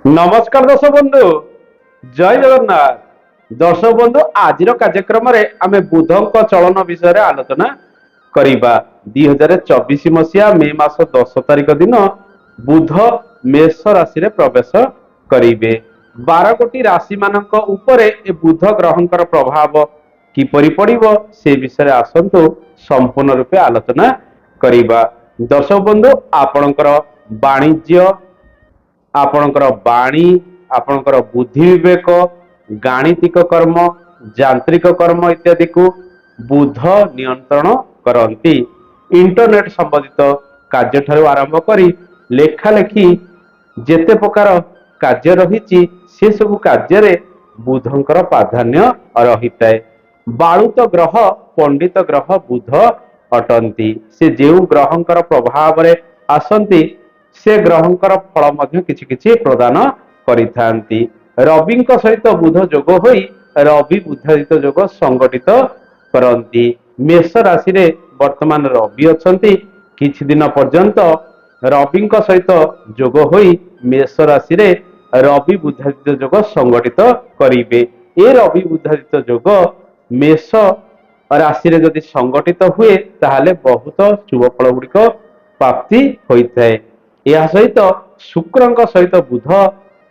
नमस्कार दर्शक बंधु जय जगन्नाथ। दर्शक बंधु आज कार्यक्रम आम बुध चलन विषय आलोचना करिबा। 2024 मसीहा मे मास 10 तारिख दिन बुध मेष राशि रे प्रवेश करिवे। 12 कोटी राशि मानक उपरे ए बुध ग्रहंकर प्रभाव किपरि पड़िबो से विषय आसंतु संपूर्ण रूपे आलोचना करिबा। दर्शक बंधु आपणकर वाणिज्य आपणकर बाणी आपणकर बुद्धि विवेक गाणितिक कर्म यांत्रिक कर्म इत्यादि को बुध नियंत्रण करती। इंटरनेट संबंधित कार्य ठारू आरंभ करी लेखा लेखी जेते प्रकार कार्य रही से सब कार्य बुधंकर प्राधान्य रही है। बालुत ग्रह पंडित ग्रह बुध अटंती। से जो ग्रहंकर प्रभाव रे आसंती से ग्रहंकर फल मध्य किछि किछि प्रदान करिथांती। रवि सहित बुध जोग होई रवि बुधादित जोग संगठित करंती। मेष राशि रे वर्तमान रवि अछंती। किछि दिन पर्यंत रवि सहित जोग होई मेष राशि रे रवि बुधादित जोग संगठित करिवे। ए रवि बुधादित जोग मेष राशि रे जदि संगठित हुए ताहाले बहुत शुभ फल गुड़िक प्राप्ति होइथाय। या सहित शुक्र सहित बुध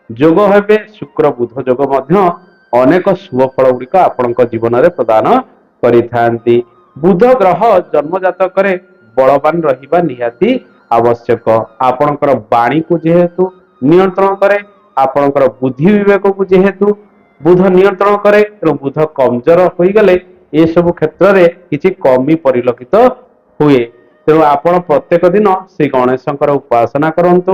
जोग हेबे। शुक्र बुध जोग मध्य अनेक शुभ फल गुड़िक आपण जीवन में प्रदान करिथांती। बुध ग्रह जन्म जातक बलवान रहिबा निहाती आवश्यक। आपणकर वाणी को जेहेतु नियंत्रण करे आपणकर बुद्धि विवेक को जेहेतु बुध नियंत्रण करे एवं बुध कमजोर हो गले ये सब क्षेत्र में किसी कमी परिलक्षित हुए। तेणु आपण प्रत्येक दिन श्री गणेशंकर उपासना करंतु।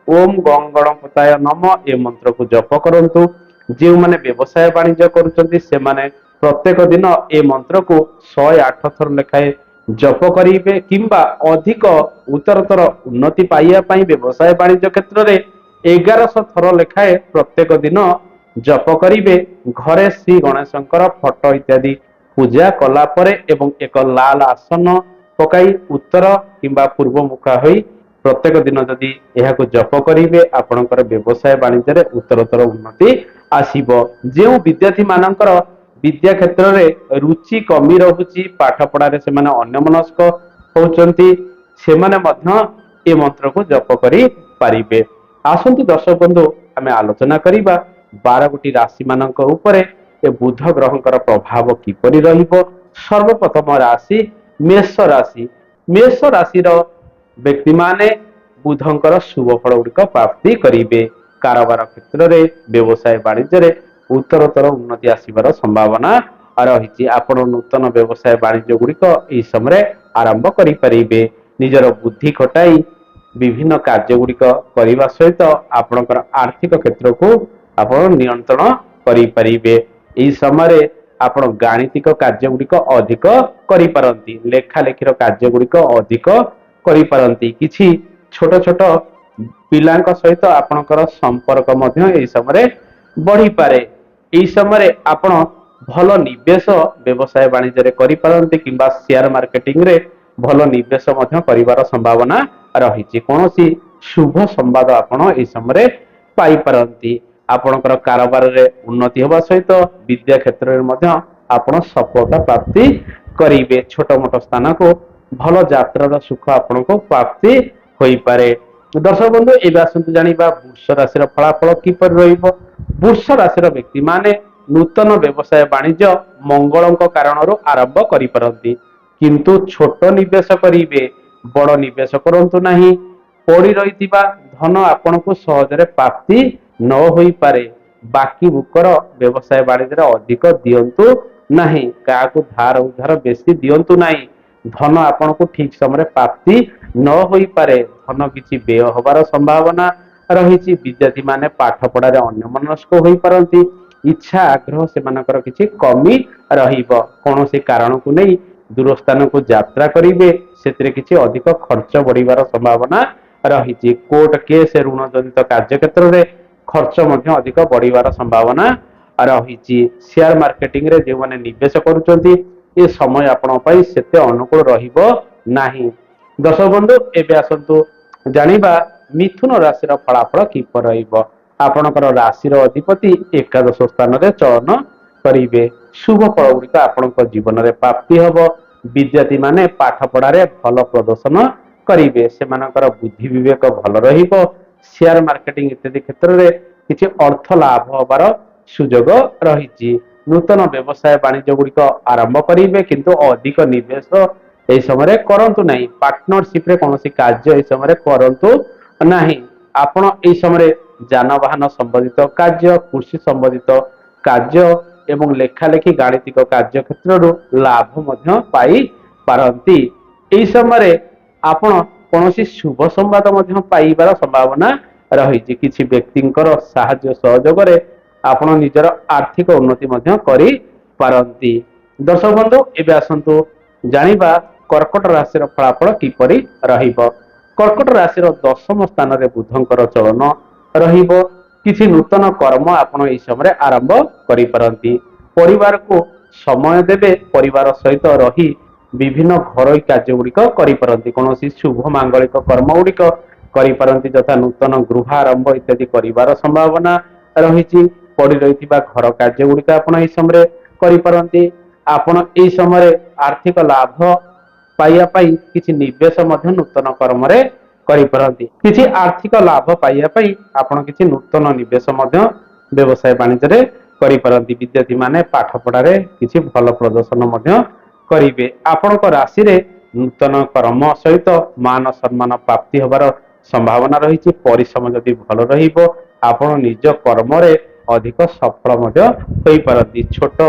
ओम गं गणपताय नम ए मंत्र को जप करंतु। जो माने व्यवसाय वाणिज्य करुचंती से माने प्रत्येक दिन ए मंत्र को 108 थर लेखाए जप करिवे किंबा अधिक उत्तरतर उन्नति पाइया पई व्यवसाय वाणिज्य क्षेत्र में 1100 थर लेखाए प्रत्येक दिन जप करिवे। घरे श्री गणेशंकर फोटो इत्यादि पूजा कला परे एवं एक लाल आसन पकाई उत्तर किंबा पूर्व मुखा होई प्रत्येक दिन जदि यह जप करेंगे आपणकर व्यवसाय वाणिज्य उत्तरोत्तर उन्नति आसीबो। जो विद्यार्थी मानकर विद्या क्षेत्र में रुचि कमी रहुची पाठ पढ़ारे से माने अन्यमनस्क होउचंती से माने मध्य ए मंत्र को जप करि पारिबे। आसंतु दर्शक बंधु आमे आलोचना करिबा 12 गोटी राशि मानक उपरे ए बुध ग्रहंकर प्रभाव किपरि रहिबो। सर्वप्रथम राशि मेष राशि। मेष राशि व्यक्ति माने बुधंकर शुभ फल गुड़िक प्राप्ति करिवे। कारोबार क्षेत्र में व्यवसाय वाणिज्य उत्तरोत्तर उन्नति आसबार संभावना रही। आपण नूतन व्यवसाय वाणिज्य गुड़िक यह समय आरंभ करें। निजर बुद्धि खटाई विभिन्न कार्य गुड़िक करने सहित आपणकर आर्थिक क्षेत्र को आपण नियंत्रण करें। यह समय आपण गाणितिक कार्य गुड़िक अधिक करिपारंती। लेखा लेखिर कार्य गुड़िक अधिक करिपारंती। किछि छोट छोट पिलांक सहित आपणकर संपर्क मध्य एई समय बढ़ी पारे। एई समय आपण भल निवेश व्यवसाय वाणिज्य रे करिपारंती किंबा शेयर मार्केटिंग रे भल निवेश मध्य करिवार संभावना रही। कोनोसी शुभ संवाद आपण एई समय पाई पारंती। आपणकर कारोबार रे उन्नति होबा सहित विद्या क्षेत्र रे मध्य आपण सफलता प्राप्ति करिवे। छोट मोट स्थान को भल यात्रार सुख आपण को प्राप्ति होई पारे। दर्शक बंधु एबे आसंतु जानिबा वृष राशि रो फलाफल किपर रहिबो। वृष राशि रो व्यक्ति माने नूतन व्यवसाय वाणिज्य मंगलंक कारणरो आरंभ करि परंती। किंतु छोट निवेश करिवे बड़ निवेश करंतु नाही। पड़ी रहितिबा धन आपण को सहजरे प्राप्ति न होई पारे। बाकी बुकर व्यवसाय वाणिज्य अधिक दियंतु नाही। काको धार उधार बेसी दियंतु नाही। धन आपण को ठीक समय प्राप्ति न होई पारे। धन किछि व्यय होबार संभावना रही। विद्यार्थी माने पाठ पढ़ारे अन्यमनस्क होई पारंती। इच्छा आग्रह से मानकर किछि कमी रहिबो। कोनोसी कारण को नहीं दूर स्थान को यात्रा करिवे सेतिरे किछि अधिक खर्च बढ़िबार संभावना रही। कोर्ट केस ऋण जनित कार्य क्षेत्र में खर्च मध्य अधिक बढ़िबार संभावना रही। शेयर मार्केटिंग रे जो माने निवेश करूचंती ए समय आपण पई सेते अनुकूल रहिबो नाही। दर्शक बंधु एबे आसंतु जानिबा मिथुन राशि फलाफल किपर रहिबो। ଆପଣଙ୍କର ରାଶିର ଅଧିପତି ଏକାଦଶ ସ୍ଥାନରେ ଚଳନ କରିବେ। शुभ फल गुड़िक आपणक जीवन में प्राप्ति हम। विद्यार्थी माने पाठ पढ़ारे भल प्रदर्शन करेंगे। सेमानकर बुद्धि विवेक भल रहिबो। शेयर मार्केटिंग इत्यादि क्षेत्र में किसी अर्थ लाभ होबार सुजोग रही। नूतन व्यवसाय वाणिज्य गुड़िक आरंभ करेंगे किंतु अधिक निवेश यह समय करंतु नहीं। पार्टनरशिप रे कौन कार्य यह समय करंतु नहीं। आपण यह समय जानवाहन संबंधित कार्य, कृषि संबंधित कार्य एवं लेखालेखी गाणितिक कार्य क्षेत्र लाभ मध्य पाई पारंती। यह समय आपण कौन शुभ संवाद मध्य पाइबार संभावना रही। किसी व्यक्तिंकर साहाय्य सहयोग रे आपण निजर आर्थिक उन्नति मध्य करि पारंती। दर्शक बंधु एबे आसंतु जानिबा कर्कट राशि फलाफल किपरि रहिबो। कर्कट राशि दशम स्थान रे बुधंकर चलन रहिबो। किसी नूतन कर्म आपण एई समय आरंभ करि पारंती। परिवार को समय देबे। परिवार सहित रही विभिन्न घरोई कार्य गुड़िक करि पारंती। कौनसी शुभ मांगलिक कर्म गुड़िक करि पारंती यथा नूतन गृह आरंभ इत्यादि करिवार संभावना रही। पड़ी रही घर कार्य गुड़िक आपण एई समय करि पारंती। आपण एई समय आर्थिक लाभ पाइया पाई किछि निवेश मध्य नूतन कर्म रे करि पारंती। किछि आर्थिक लाभ पाइया पाई आपण किछि नूतन निवेश मध्य व्यवसाय वाणिज्य रे करि पारंती। विद्यार्थी माने पाठ पढ़ारे किछि भल प्रदर्शन मध्य करिवे। आपणक राशि रे नूतन कर्म सहित मान सम्मान प्राप्ति होबार संभावना रही। परिश्रम जदि भल रहिबो आपण निज कर्म रे अधिक सफल मध्य होई पारंती। छोट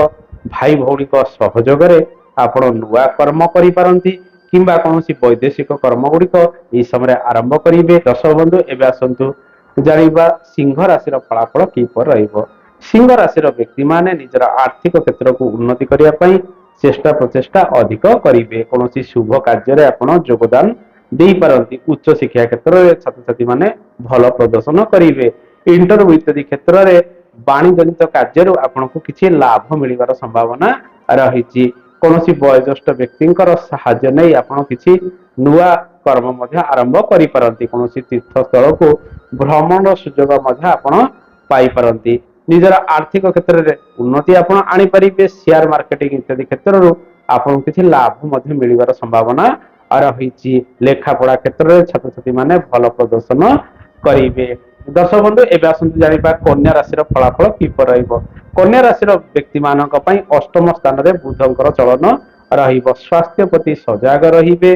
भाई भौणी सहयोग रे आपण नुआ कर्म करि पारंती किंबा कौनसी वैदेशिक कर्म गुड़िक यह समय आरंभ करेंगे। दर्शक बंधु एवं आसतु जानिबा सिंह राशि फलाफल किपर रहिबो। सिंह राशि व्यक्ति माने निजर आर्थिक क्षेत्र को उन्नति करने चेष्टा प्रचेष्टा अधिक करेंगे। कौन शुभ कार्य आपण योगदान दे पारंती। उच्च शिक्षा क्षेत्र में छात्र छात्री माने भल प्रदर्शन करेंगे। इंटरव्यू इत्यादि क्षेत्र में वाणिज्यजनित कार्य आपको किसी लाभ मिलवार संभावना रही। कौन वयोज्येष्ठ व्यक्ति साहाय्य नहीं आपड़ किसी नुआ कर्म मध्य आरंभ करि पारंती। कौन तीर्थ स्थल को भ्रमण सुजोग मध्य आपण पाई पारंती। निजर आर्थिक क्षेत्र में उन्नति आपण आनी परिबे। शेयर मार्केटिंग इत्यादि क्षेत्र आपन किसी लाभ मध्य मिलवार संभावना रही। लेखा पढ़ा क्षेत्र में छात्र छात्री माने भल प्रदर्शन करेंगे। दर्शक बंधु एवं आसतु जानिबा कन्या राशि फलाफल किपर रहिबो। कन्या राशि व्यक्ति मानक पई अष्टम स्थान रे बुधंकर चलन रहिबो। स्वास्थ्य प्रति सजग रहिबे।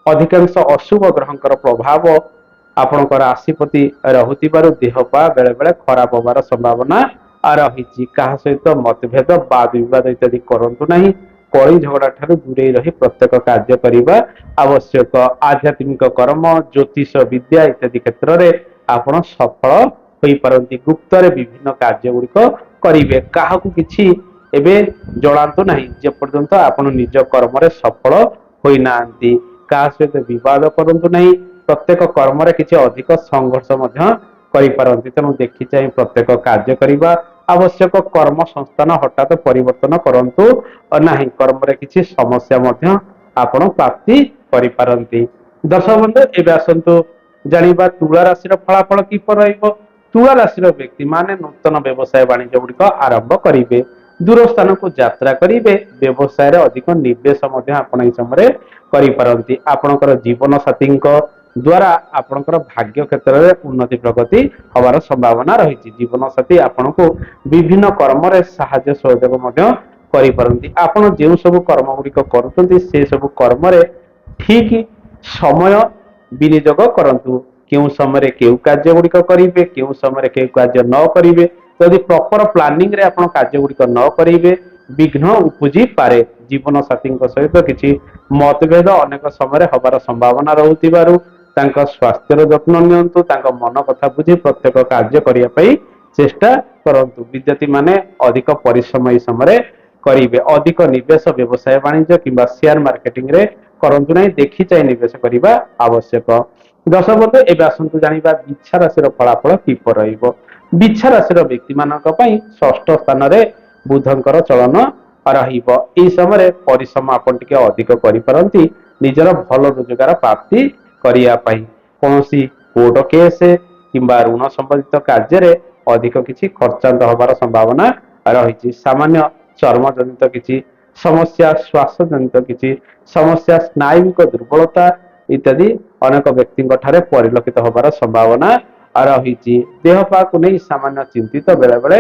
अधिकांश अशुभ ग्रहंकर प्रभाव आपणकर राशि प्रति रहुतिबारु देह पा बेले बेले खराब होबार संभावना रही। कहा सहित मतभेद वाद विवाद इत्यादि करंतु नहीं। कली झगड़ा ठारू दूरे रही प्रत्येक कार्य करिबा आवश्यक। आध्यात्मिक कर्म, ज्योतिष विद्या इत्यादि क्षेत्र में आपण सफल होई पारंती। गुप्त रे विभिन्न कार्य गुड़िक करिवे। काहाकू किछि एबे जणांतु नहीं जे पर्यंत आपण निज कर्म रे सफल होई नांती। का सहित विवाद करंतु नहीं। प्रत्येक कर्म रे किछि अधिक संघर्ष मध्य करि पारंती। तेणु देखि चाहि प्रत्येक कार्य करिबा आवश्यक। कर्म संस्थान हठात परिवर्तन करंतु नहीं। कर्म रे किछि समस्या मध्य आपण प्राप्ति करि पारंती। दर्शक बंधु एबे आसंतु जानिबा तुला राशि फलाफल किपर रहिबो। तुला राशि व्यक्ति माने नूतन व्यवसाय वाणिज्य गुड़िक आरंभ करेंगे। दूर स्थान को यात्रा करेंगे। व्यवसाय रे अधिक निवेश मध्य आपण समय करि पारंती। आपणकर जीवन साथी द्वारा आपणकर भाग्य क्षेत्र में उन्नति प्रगति हवार संभावना रही। जीवन साथी आपण को विभिन्न कर्म रे साहाय्य सहयोग मध्य करि पारंती। आपण जे सब कर्म गुड़िक करूछंती से सब कर्म रे ठीक समय विनियोग करंतु। केउ समय केउ कार्य गुड़िक करेंगे, केउ समय केउ कार्य न करेंगे। यदि प्रॉपर प्लानिंग रे आपण कार्य गुड़िक न करेंगे विघ्न उपजी पारे। जीवन साथी सहित किसी मतभेद अनेक समय हबार संभावना रहुतिबारु तांका स्वास्थ्यर जत्न नियंतु। तांका मन कथा बुझी प्रत्येक कार्य करिया पई चेष्टा करंतु। विद्यार्थी माने अधिक परिश्रम एई समय करिवे। अधिक निवेश व्यवसाय वाणिज्य किंबा शेयर मार्केटिंग रे करंतु नहीं। देखि चाहि निवेश करिबा आवश्यक। दर्शक बंधु एबे आसंतु जानिबा बिच्छा राशि फलाफल किपर रहिबो। बिच्छा राशि व्यक्ति मानक पई षष्ठ स्थान रे बुधंकर चलन रहिबो। एई समय परिश्रम आपण टिके अधिक करि पारंती निजर भल रोजगार प्राप्ति करिया पई। कोनोसी कोर्ट केस କିମ୍ବା ଋଣ ସମ୍ବନ୍ଧିତ କାର୍ଯ୍ୟରେ ଅଧିକ କିଛି ଖର୍ଚ୍ଚାନ୍ତ ହେବାର ସମ୍ଭାବନା ରହିଛି। ସାମାନ୍ୟ ଚର୍ମ ଜନିତ କିଛି ସମସ୍ୟା, ଶ୍ୱାସ ଜନିତ କିଛି ସମସ୍ୟା, ସ୍ନାୟୁବିକ ଦୁର୍ବଳତା ଇତ୍ୟାଦି ଅନେକ ବ୍ୟକ୍ତିଙ୍କ ଠାରେ ପରିଲକ୍ଷିତ ହେବାର ସମ୍ଭାବନା ରହିଛି। ଦେହ ପାକୁ ନେଇ ସାମାନ୍ୟ ଚିନ୍ତିତ ବେଳେ ବେଳେ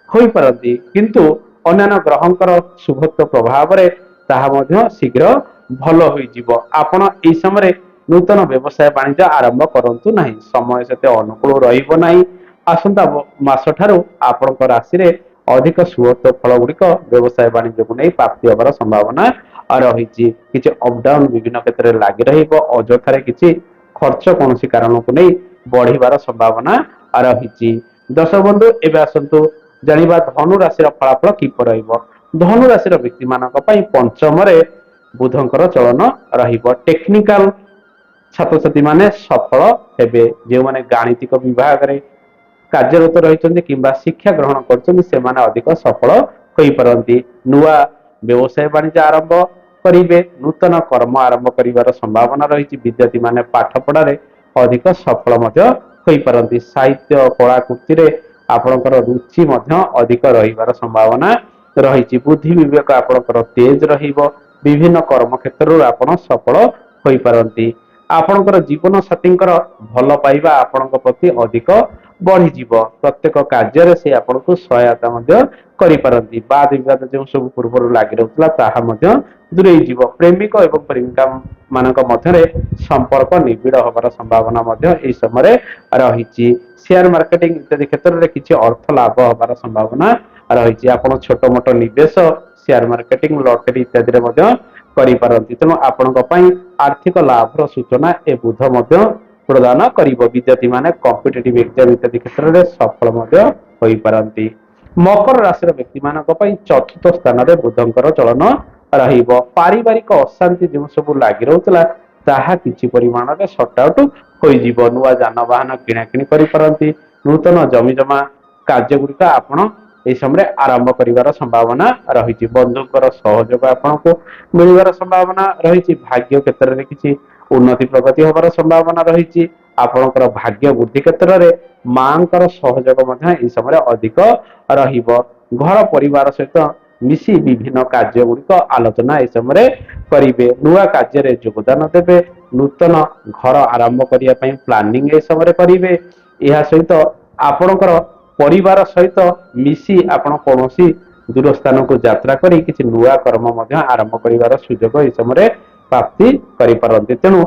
ହୋଇପାରନ୍ତି, କିନ୍ତୁ ଅନ୍ୟାନ୍ୟ ଗ୍ରହଙ୍କର ଶୁଭତ୍ୱ ପ୍ରଭାବରେ ତାହା ମଧ୍ୟ ଶୀଘ୍ର ଭଲ ହୋଇଯିବ। ଆପଣ ଏହି ସମୟରେ ନୂତନ ବ୍ୟବସାୟ ବାଣିଜ୍ୟ ଆରମ୍ଭ କରନ୍ତୁ ନାହିଁ, ସମୟ ସେତେ ଅନୁକୂଳ ରହିବ ନାହିଁ। ଆସନ୍ତା ମାସ ଠାରୁ ଆପଣଙ୍କ ରାଶିରେ ଅଧିକ ଶୁଭତ୍ୱ ଫଳ ଗୁଡିକ ବ୍ୟବସାୟ ବାଣିଜ୍ୟକୁ ନେଇ ପ୍ରାପ୍ତି ହେବାର ସମ୍ଭାବନା ରହିଛି। କିଛି ଅପଡାଉନ ବିଭିନ୍ନ କ୍ଷେତ୍ରରେ ଲାଗି ରହିବ। ଅଯଥାରେ କିଛି ଖର୍ଚ୍ଚ କୌଣସି କାରଣକୁ ନେଇ ବଢିବାର ସମ୍ଭାବନା ରହିଛି। ଦର୍ଶକ ବନ୍ଧୁ, ଏବେ ଆସନ୍ତୁ ଜାଣିବା ଧନୁ ରାଶିର ଫଳାଫଳ କିପରି ରହିବ। ଧନୁ ରାଶିର ବ୍ୟକ୍ତି ମାନଙ୍କ ପାଇଁ ପଞ୍ଚମରେ ବୁଧଙ୍କର ଚଳନ ରହିବ। ଟେକ୍ନିକାଲ ଛାତ୍ରଛାତ୍ରୀ ମାନେ ସଫଳ ହେବେ। ଯେଉଁମାନେ ଗାଣିତିକ ବିଭାଗରେ କାର୍ଯ୍ୟରତ ରହିଛନ୍ତି କିମ୍ବା ଶିକ୍ଷା ଗ୍ରହଣ କରୁଛନ୍ତି ସେମାନେ ଅଧିକ ସଫଳ ହୋଇପାରନ୍ତି। ନୂଆ ବ୍ୟବସାୟ ବାଣିଜ୍ୟ ଆରମ୍ଭ କରିବେ। ନୂତନ କର୍ମ ଆରମ୍ଭ କରିବାର ସମ୍ଭାବନା ରହିଛି। ବିଦ୍ୟାର୍ଥୀ ମାନେ ପାଠ ପଢାରେ ଅଧିକ ସଫଳ ମଧ୍ୟ ହୋଇପାରନ୍ତି। ସାହିତ୍ୟ କଳାକୃତିରେ ଆପଣଙ୍କର ରୁଚି ମଧ୍ୟ ଅଧିକ ରହିବାର ସମ୍ଭାବନା ରହିଛି। ବୁଦ୍ଧି ବିବେକ ଆପଣଙ୍କର ତେଜ ରହିବ। ବିଭିନ୍ନ କର୍ମ କ୍ଷେତ୍ରରୁ ଆପଣ ସଫଳ ହୋଇପାରନ୍ତି। ଆପଣଙ୍କର ଜୀବନ ସାଥୀଙ୍କର ଭଲ ପାଇବା ଆପଣଙ୍କ ପ୍ରତି ଅଧିକ ବଢିଯିବ। ପ୍ରତ୍ୟେକ କାର୍ଯ୍ୟରେ ସେ ଆପଣଙ୍କୁ ସହାୟତା ମଧ୍ୟ କରିପାରନ୍ତି। ବାଦ ବିବାଦ ଯେଉଁ ସବୁ ପୂର୍ବରୁ ଲାଗି ରହୁଥିଲା ତାହା ମଧ୍ୟ ଦୂରେଇ ଯିବ। ପ୍ରେମିକ ଏବଂ ପ୍ରେମିକା ମାନଙ୍କ ମଧ୍ୟରେ ସମ୍ପର୍କ ନିବିଡ଼ ହେବାର ସମ୍ଭାବନା ମଧ୍ୟ ଏହି ସମୟରେ ରହିଛି। ସେୟାର ମାର୍କେଟିଂ ଇତ୍ୟାଦି କ୍ଷେତ୍ରରେ କିଛି ଅର୍ଥ ଲାଭ ହେବାର ସମ୍ଭାବନା ରହିଛି। ଆପଣ ଛୋଟ ମୋଟ ନିବେଶ ସେୟାର ମାର୍କେଟିଂ, ଲଟେରୀ ଇତ୍ୟାଦିରେ ମଧ୍ୟ କରିପାରନ୍ତି। ତେଣୁ ଆପଣଙ୍କ ପାଇଁ ଆର୍ଥିକ ଲାଭର ସୂଚନା ଏ ବୁଧ ମଧ୍ୟ ପ୍ରଦାନ କରିବ। ବିଦ୍ୟାର୍ଥୀ ମାନେ କମ୍ପିଟେଟିଭ ଏକ୍ଜାମ ଇତ୍ୟାଦି କ୍ଷେତ୍ରରେ ସଫଳ ମଧ୍ୟ ହୋଇପାରନ୍ତି। ମକର ରାଶିର ବ୍ୟକ୍ତି ମାନଙ୍କ ପାଇଁ ଚତୁର୍ଥ ସ୍ଥାନରେ ବୁଧଙ୍କର ଚଳନ ରହିବ। ପାରିବାରିକ ଅଶାନ୍ତି ଯେଉଁ ସବୁ ଲାଗି ରହୁଥିଲା ତାହା କିଛି ପରିମାଣରେ ସର୍ଟ ଆଉଟ ହୋଇଯିବ। ନୂଆ ଯାନବାହନ କିଣାକିଣି କରିପାରନ୍ତି। ନୂତନ ଜମିଜମା କାର୍ଯ୍ୟ ଗୁଡିକ ଆପଣ ଏହି ସମୟରେ ଆରମ୍ଭ କରିବାର ସମ୍ଭାବନା ରହିଛି। ବନ୍ଧୁଙ୍କର ସହଯୋଗ ଆପଣଙ୍କୁ ମିଳିବାର ସମ୍ଭାବନା ରହିଛି। ଭାଗ୍ୟ କ୍ଷେତ୍ରରେ କିଛି ଉନ୍ନତି ପ୍ରଗତି ହେବାର ସମ୍ଭାବନା ରହିଛି। ଆପଣଙ୍କର ଭାଗ୍ୟ ବୃଦ୍ଧି କ୍ଷେତ୍ରରେ ମାଙ୍କର ସହଯୋଗ ମଧ୍ୟ ଏହି ସମୟରେ ଅଧିକ ରହିବ। ଘର ପରିବାର ସହିତ ମିଶି ବିଭିନ୍ନ କାର୍ଯ୍ୟ ଗୁଡିକ ଆଲୋଚନା ଏହି ସମୟରେ କରିବେ। ନୂଆ କାର୍ଯ୍ୟରେ ଯୋଗଦାନ ଦେବେ। ନୂତନ ଘର ଆରମ୍ଭ କରିବା ପାଇଁ ପ୍ଲାନିଂ ଏହି ସମୟରେ କରିବେ। ଏହା ସହିତ ଆପଣଙ୍କର ପରିବାର ସହିତ ମିଶି ଆପଣ କୌଣସି ଦୂର ସ୍ଥାନକୁ ଯାତ୍ରା କରି କିଛି ନୂଆ କର୍ମ ମଧ୍ୟ ଆରମ୍ଭ କରିବାର ସୁଯୋଗ ଏହି ସମୟରେ ପ୍ରାପ୍ତି କରିପାରନ୍ତି। ତେଣୁ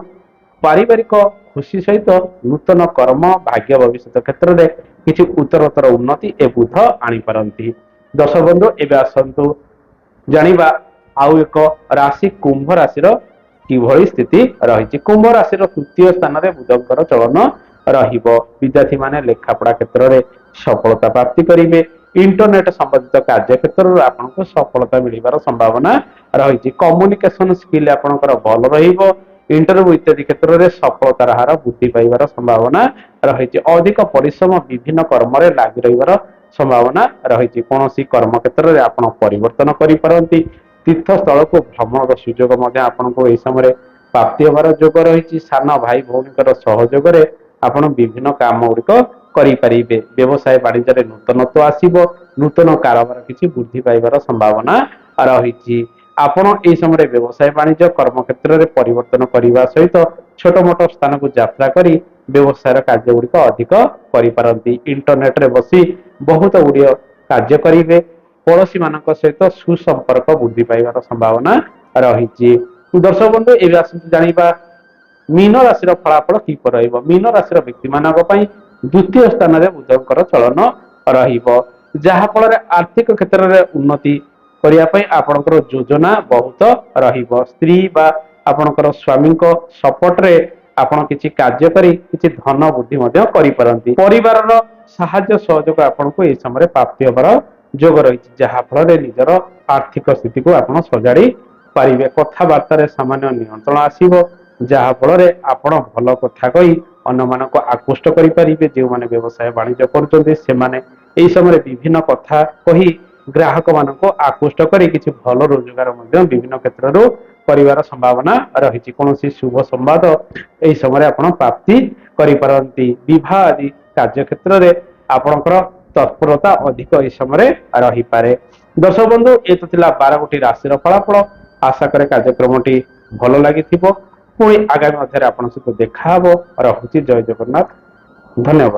ପାରିବାରିକ ଖୁସି ସହିତ ନୂତନ କର୍ମ ଭାଗ୍ୟ ଭବିଷ୍ୟତ କ୍ଷେତ୍ରରେ କିଛି ଉତ୍ତରୋତ୍ତର ଉନ୍ନତି ଏ ବୁଧ ଆଣିପାରନ୍ତି। ଦର୍ଶକ ବନ୍ଧୁ, ଏବେ ଆସନ୍ତୁ ଜାଣିବା ଆଉ ଏକ ରାଶି କୁମ୍ଭ ରାଶିର କିଭଳି ସ୍ଥିତି ରହିଛି। କୁମ୍ଭ ରାଶିର ତୃତୀୟ ସ୍ଥାନରେ ବୁଧଙ୍କର ଚଳନ ରହିବ। ବିଦ୍ୟାର୍ଥୀ ମାନେ ଲେଖାପଢା କ୍ଷେତ୍ରରେ ସଫଳତା ପ୍ରାପ୍ତି କରିବେ। ଇଣ୍ଟରନେଟ ସମ୍ବନ୍ଧିତ କାର୍ଯ୍ୟ କ୍ଷେତ୍ରରୁ ଆପଣଙ୍କୁ ସଫଳତା ମିଳିବାର ସମ୍ଭାବନା ରହିଛି। କମ୍ୟୁନିକେସନ ସ୍କିଲ ଆପଣଙ୍କର ଭଲ ରହିବ। ଇଣ୍ଟରଭ୍ୟୁ ଇତ୍ୟାଦି କ୍ଷେତ୍ରରେ ସଫଳତାର ହାର ବୃଦ୍ଧି ପାଇବାର ସମ୍ଭାବନା ରହିଛି। ଅଧିକ ପରିଶ୍ରମ ବିଭିନ୍ନ କର୍ମରେ ଲାଗି ରହିବାର ସମ୍ଭାବନା ରହିଛି। କୌଣସି କର୍ମ କ୍ଷେତ୍ରରେ ଆପଣ ପରିବର୍ତ୍ତନ କରିପାରନ୍ତି। ତୀର୍ଥ ସ୍ଥଳକୁ ଭ୍ରମଣର ସୁଯୋଗ ମଧ୍ୟ ଆପଣଙ୍କୁ ଏହି ସମୟରେ ପ୍ରାପ୍ତି ହେବାର ଯୋଗ ରହିଛି। ସାନ ଭାଇ ଭଉଣୀଙ୍କର ସହଯୋଗରେ ଆପଣ ବିଭିନ୍ନ କାମ ଗୁଡିକ କରିପାରିବେ। ବ୍ୟବସାୟ ବାଣିଜ୍ୟରେ ନୂତନତ୍ୱ ଆସିବ। ନୂତନ କାରବାର କିଛି ବୃଦ୍ଧି ପାଇବାର ସମ୍ଭାବନା ରହିଛି। ଆପଣ ଏହି ସମୟରେ ବ୍ୟବସାୟ ବାଣିଜ୍ୟ କର୍ମ କ୍ଷେତ୍ରରେ ପରିବର୍ତ୍ତନ କରିବା ସହିତ ଛୋଟ ମୋଟ ସ୍ଥାନକୁ ଯାତ୍ରା କରି ବ୍ୟବସାୟର କାର୍ଯ୍ୟ ଗୁଡିକ ଅଧିକ କରିପାରନ୍ତି। ଇଣ୍ଟରନେଟରେ ବସି ବହୁତ ଗୁଡ଼ିଏ କାର୍ଯ୍ୟ କରିବେ। ପଡୋଶୀ ମାନଙ୍କ ସହିତ ସୁସମ୍ପର୍କ ବୃଦ୍ଧି ପାଇବାର ସମ୍ଭାବନା ରହିଛି। ଦର୍ଶକ ବନ୍ଧୁ, ଏବେ ଆସନ୍ତୁ ଜାଣିବା ମୀନ ରାଶିର ଫଳାଫଳ କିପରି ରହିବ। ମୀନ ରାଶିର ବ୍ୟକ୍ତି ମାନଙ୍କ ପାଇଁ ଦ୍ୱିତୀୟ ସ୍ଥାନରେ ବୁଧଙ୍କର ଚଳନ ରହିବ, ଯାହା ଫଳରେ ଆର୍ଥିକ କ୍ଷେତ୍ରରେ ଉନ୍ନତି କରିବା ପାଇଁ ଆପଣଙ୍କର ଯୋଜନା ବହୁତ ରହିବ। ସ୍ତ୍ରୀ ବା ଆପଣଙ୍କର ସ୍ୱାମୀଙ୍କ ସପୋର୍ଟରେ ଆପଣ କିଛି କାର୍ଯ୍ୟ କରି କିଛି ଧନ ବୃଦ୍ଧି ମଧ୍ୟ କରିପାରନ୍ତି। ପରିବାରର ସାହାଯ୍ୟ ସହଯୋଗ ଆପଣଙ୍କୁ ଏହି ସମୟରେ ପ୍ରାପ୍ତି ହେବାର ଯୋଗ ରହିଛି, ଯାହା ଫଳରେ ନିଜର ଆର୍ଥିକ ସ୍ଥିତିକୁ ଆପଣ ସଜାଡି ପାରିବେ। କଥାବାର୍ତ୍ତାରେ ସାମାନ୍ୟ ନିୟନ୍ତ୍ରଣ ଆସିବ, ଯାହା ଫଳରେ ଆପଣ ଭଲ କଥା କହି ଅନ୍ୟମାନଙ୍କୁ ଆକୃଷ୍ଟ କରିପାରିବେ। ଯେଉଁମାନେ ବ୍ୟବସାୟ ବାଣିଜ୍ୟ କରୁଛନ୍ତି ସେମାନେ ଏହି ସମୟରେ ବିଭିନ୍ନ କଥା କହି ଗ୍ରାହକ ମାନଙ୍କୁ ଆକୃଷ୍ଟ କରି କିଛି ଭଲ ରୋଜଗାର ମଧ୍ୟ ବିଭିନ୍ନ କ୍ଷେତ୍ରରୁ କରିବାର ସମ୍ଭାବନା ରହିଛି। କୌଣସି ଶୁଭ ସମ୍ବାଦ ଏହି ସମୟରେ ଆପଣ ପ୍ରାପ୍ତି କରିପାରନ୍ତି। ବିବାହ ଆଦି କାର୍ଯ୍ୟ କ୍ଷେତ୍ରରେ ଆପଣଙ୍କର ତତ୍ପରତା ଅଧିକ ଏହି ସମୟରେ ରହିପାରେ। ଦର୍ଶକ ବନ୍ଧୁ, ଏ ତ ଥିଲା 12ଗୋଟି ରାଶିର ଫଳାଫଳ। ଆଶା କରେ କାର୍ଯ୍ୟକ୍ରମଟି ଭଲ ଲାଗିଥିବ। ପୁଣି ଆଗାମୀ ମଧ୍ୟରେ ଆପଣଙ୍କ ସହିତ ଦେଖାହବ। ରହୁଛି, ଜୟ ଜଗନ୍ନାଥ, ଧନ୍ୟବାଦ।